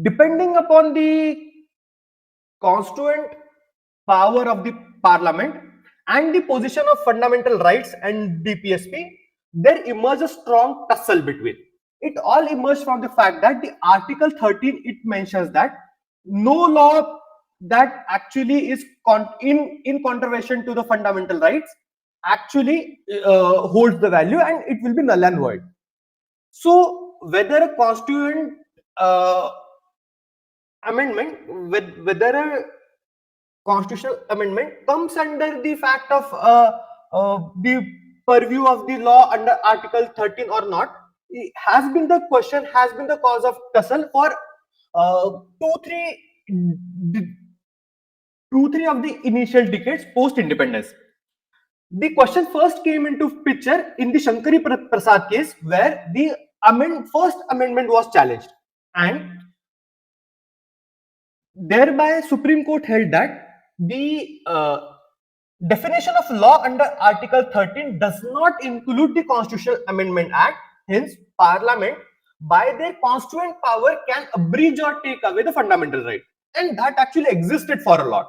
depending upon the constituent power of the parliament and the position of fundamental rights and DPSP, there emerged a strong tussle between. It all emerged from the fact that the Article 13, it mentions that no law that actually is in contravention to the fundamental rights actually holds the value, and it will be null and void. So whether a constituent amendment, whether a constitutional amendment comes under the fact of the purview of the law under Article 13 or not, has been the question, has been the cause of tussle for two, three of the initial decades post-independence. The question first came into picture in the Shankari Prasad case, where the first amendment was challenged, and thereby Supreme Court held that the definition of law under Article 13 does not include the Constitutional Amendment Act. Hence, Parliament, by their constituent power, can abridge or take away the fundamental right, and that actually existed for a lot.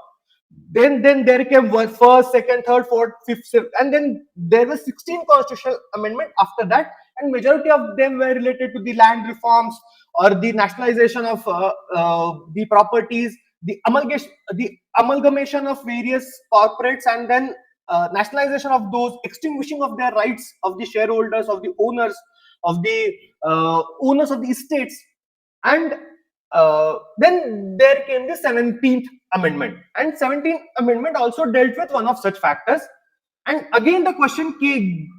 Then there came first, second, third, fourth, fifth, sixth, and then there were 16 constitutional amendments after that, and majority of them were related to the land reforms or the nationalization of the properties, the amalgamation of various corporates, and then nationalization of those, extinguishing of their rights of the shareholders, of the owners of the estates. And then there came the 17th amendment, and 17th amendment also dealt with one of such factors, and again the question came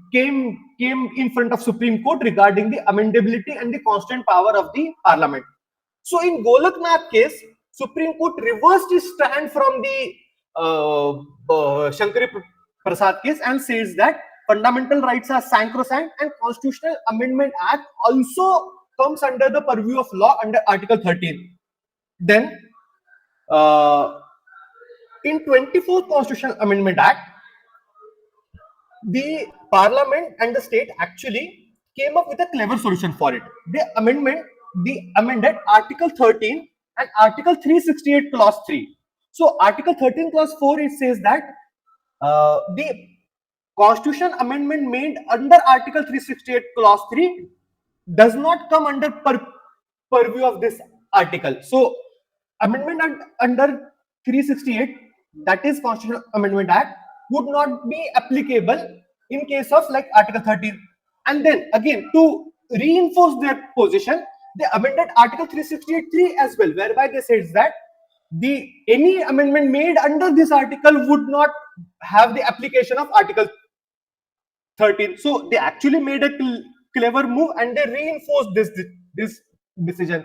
in front of Supreme Court regarding the amendability and the constant power of the parliament. So in Golaknath case, Supreme Court reversed its stand from the Shankari Prasad case and says that fundamental rights are sacrosanct, and Constitutional Amendment Act also comes under the purview of law under Article 13. Then in 24th Constitutional Amendment Act, the Parliament and the state actually came up with a clever solution for it. They amended Article 13 and Article 368 Clause 3. So Article 13 Clause 4, it says that the Constitution amendment made under Article 368 Clause 3 does not come under purview of this article. So amendment under 368, that is Constitutional Amendment Act, would not be applicable in case of like Article 13. And then again, to reinforce their position, they amended Article 368(3) as well, whereby they said that any amendment made under this article would not have the application of Article 13. So they actually made a clever move, and they reinforced this decision.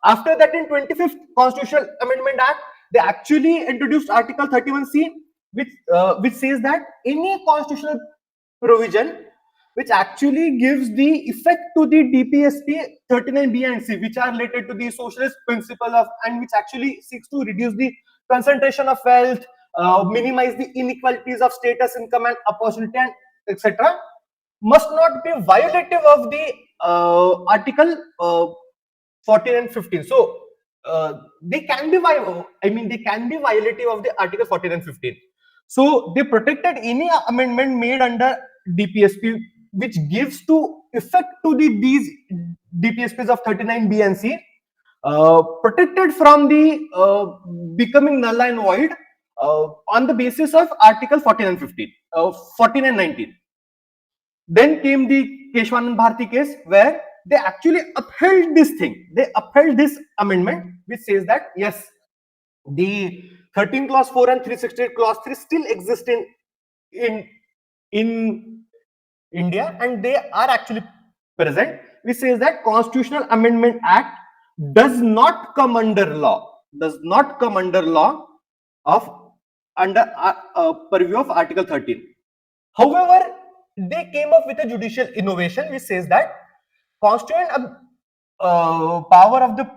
After that, in 25th Constitutional Amendment Act, they actually introduced Article 31C, which says that any constitutional provision which actually gives the effect to the DPSP 39B and C, which are related to the socialist principle of, and which actually seeks to reduce the concentration of wealth, minimize the inequalities of status, income, and opportunity, and etc., must not be violative of the Article 14 and 15. So they can be violative of the Article 14 and 15. So they protected any amendment made under DPSP which gives to effect to these DPSPs of 39B and C, protected from the becoming null and void on the basis of Article 14 and 15, 14 and 19. Then came the Kesavananda Bharati case, where they actually upheld this thing. They upheld this amendment, which says that yes, the 13 Clause 4 and 368 Clause 3 still exist in India, and they are actually present, which says that Constitutional Amendment Act does not come under law, of under purview of Article 13. However, they came up with a judicial innovation which says that constituent power of the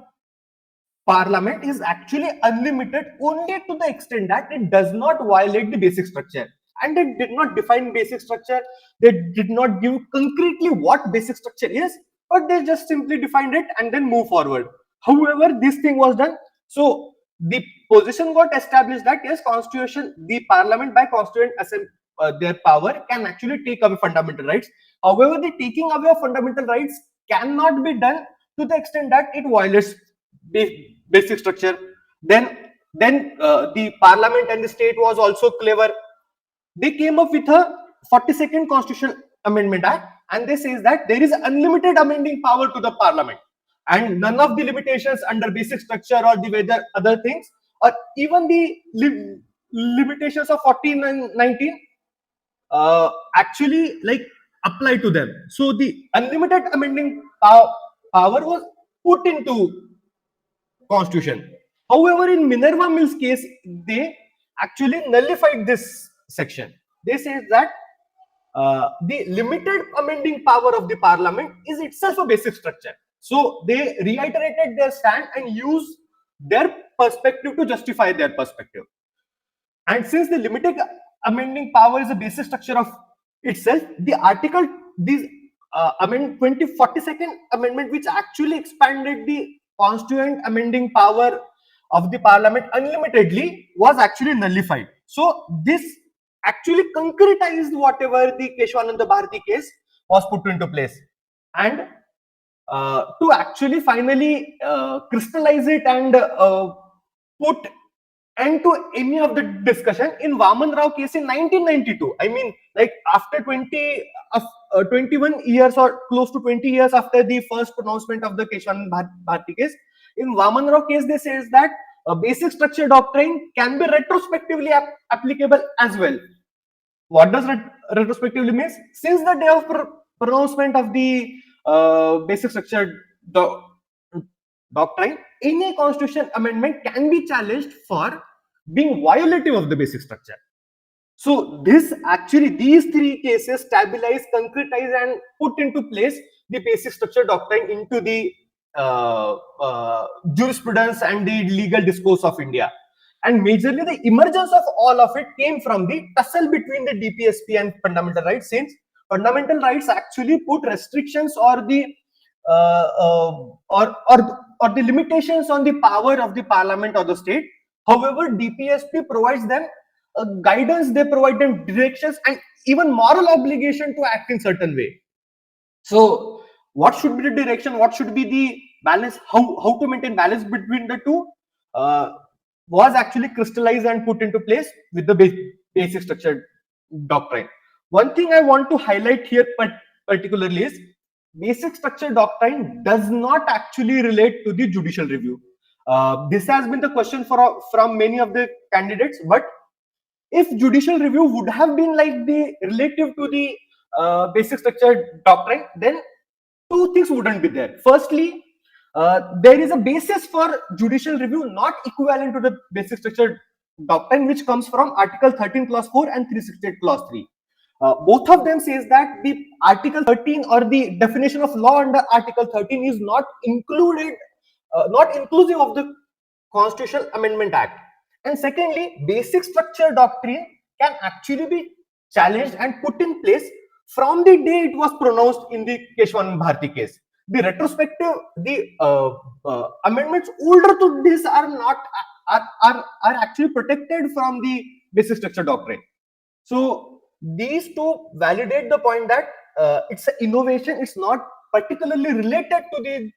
Parliament is actually unlimited only to the extent that it does not violate the basic structure. And they did not define basic structure. They did not give concretely what basic structure is, but they just simply defined it and then move forward. However, this thing was done. So the position got established that yes, constitution, the parliament by constituent their power can actually take away fundamental rights. However, the taking away of fundamental rights cannot be done to the extent that it violates basic structure. Then the parliament and the state was also clever. They came up with a 42nd Constitutional Amendment Act, and they says that there is unlimited amending power to the parliament, and none of the limitations under basic structure or the whether other things, or even the limitations of 14 and 19 actually like apply to them. So the unlimited amending power was put into constitution. However, in Minerva Mills case, they actually nullified this section. They say that the limited amending power of the parliament is itself a basic structure. So they reiterated their stand and used their perspective to justify their perspective. And since the limited amending power is a basic structure of itself, the article, this amendment 2042nd amendment, which actually expanded the constituent amending power of the parliament unlimitedly, was actually nullified. So this actually concretized whatever the Kesavananda Bharati case was put into place. And to actually finally crystallize it and put end to any of the discussion, in Vaman Rao case in 1992, I mean, like after 21 years or close to 20 years after the first pronouncement of the Kesavananda Bharati case, in Vaman Rao case, they says that a basic structure doctrine can be retrospectively applicable as well. What does retrospectively means? Since the day of pronouncement of the basic structure doctrine, any constitution amendment can be challenged for being violative of the basic structure. So this actually, these three cases stabilize, concretize, and put into place the basic structure doctrine into the jurisprudence and the legal discourse of India. And majorly the emergence of all of it came from the tussle between the DPSP and fundamental rights, since fundamental rights actually put restrictions or the uh, uh, or the limitations on the power of the parliament or the state. However, DPSP provides them guidance, they provide them directions and even moral obligation to act in certain way. So what should be the direction, what should be the balance, how to maintain balance between the two, uh, was actually crystallized and put into place with the basic structure doctrine. One thing I want to highlight here particularly is basic structure doctrine does not actually relate to the judicial review. This has been the question from many of the candidates, but if judicial review would have been like the relative to the basic structure doctrine, then two things wouldn't be there. Firstly, there is a basis for judicial review not equivalent to the basic structure doctrine, which comes from Article 13 Clause 4 and 368 Clause 3. Both of them says that the Article 13 or the definition of law under Article 13 is not included, not inclusive of the Constitutional Amendment Act. And secondly, basic structure doctrine can actually be challenged and put in place from the day it was pronounced in the Kesavananda Bharati case. The retrospective, the amendments older to this are not are actually protected from the basic structure doctrine. So these two validate the point that it's an innovation. It's not particularly related to the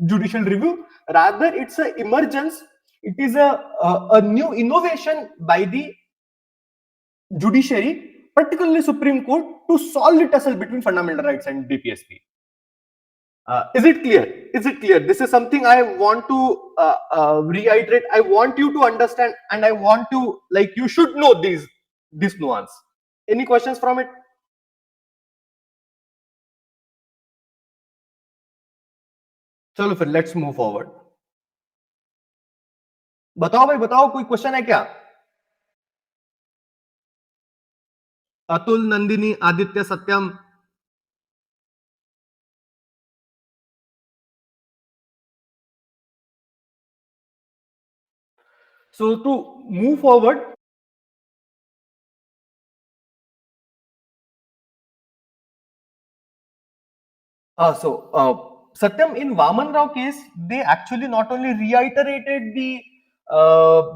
judicial review. Rather, it's an emergence. It is a new innovation by the judiciary, particularly Supreme Court, to solve the tussle between fundamental rights and DPSP. Is it clear? Is it clear? This is something I want to reiterate. I want you to understand, and I want to, like, you should know this nuance. Any questions from it? चलो फिर let's move forward. बताओ भाई, बताओ कोई question है क्या? अतुल, नंदिनी, आदित्य, सत्यम. So to move forward, so Satyam, in Vaman Rao case, they actually not only reiterated the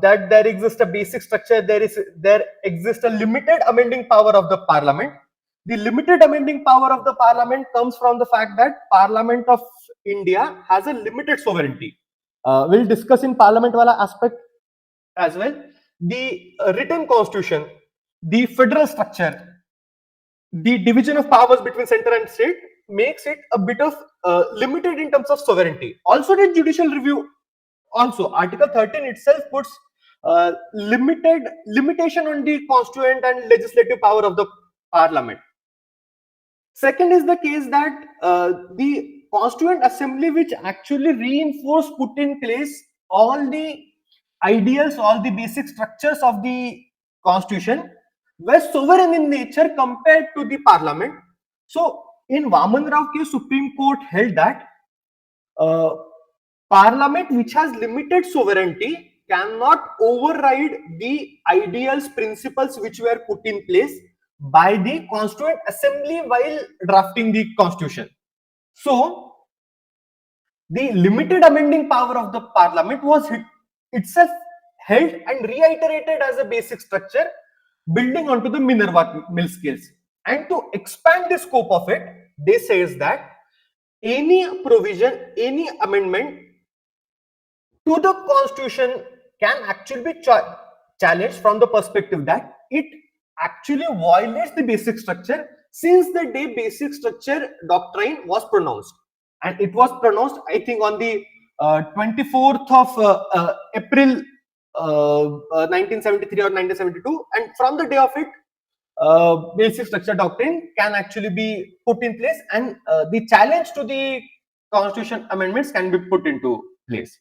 that there exists a basic structure, there exists a limited amending power of the parliament. The limited amending power of the parliament comes from the fact that Parliament of India has a limited sovereignty. We'll discuss in parliament wala aspect as well. The written constitution, the federal structure, the division of powers between center and state makes it a bit of limited in terms of sovereignty. Also, the judicial review, also Article 13 itself puts limitation on the constituent and legislative power of the parliament. Second is the case that the constituent assembly, which actually reinforced, put in place all the ideals, all the basic structures of the constitution, were sovereign in nature compared to the parliament. So, in Vaman Rao case, Supreme Court held that uh, parliament, which has limited sovereignty, cannot override the ideals, principles which were put in place by the constituent assembly while drafting the constitution. So, the limited amending power of the parliament was itself held and reiterated as a basic structure, building onto the Minerva mill scales. And to expand the scope of it, they says that any provision, any amendment to the constitution can actually be challenged from the perspective that it actually violates the basic structure since the day basic structure doctrine was pronounced, and it was pronounced, I think, on the 24th of April 1973 or 1972, and from the day of it basic structure doctrine can actually be put in place, and the challenge to the constitution amendments can be put into place.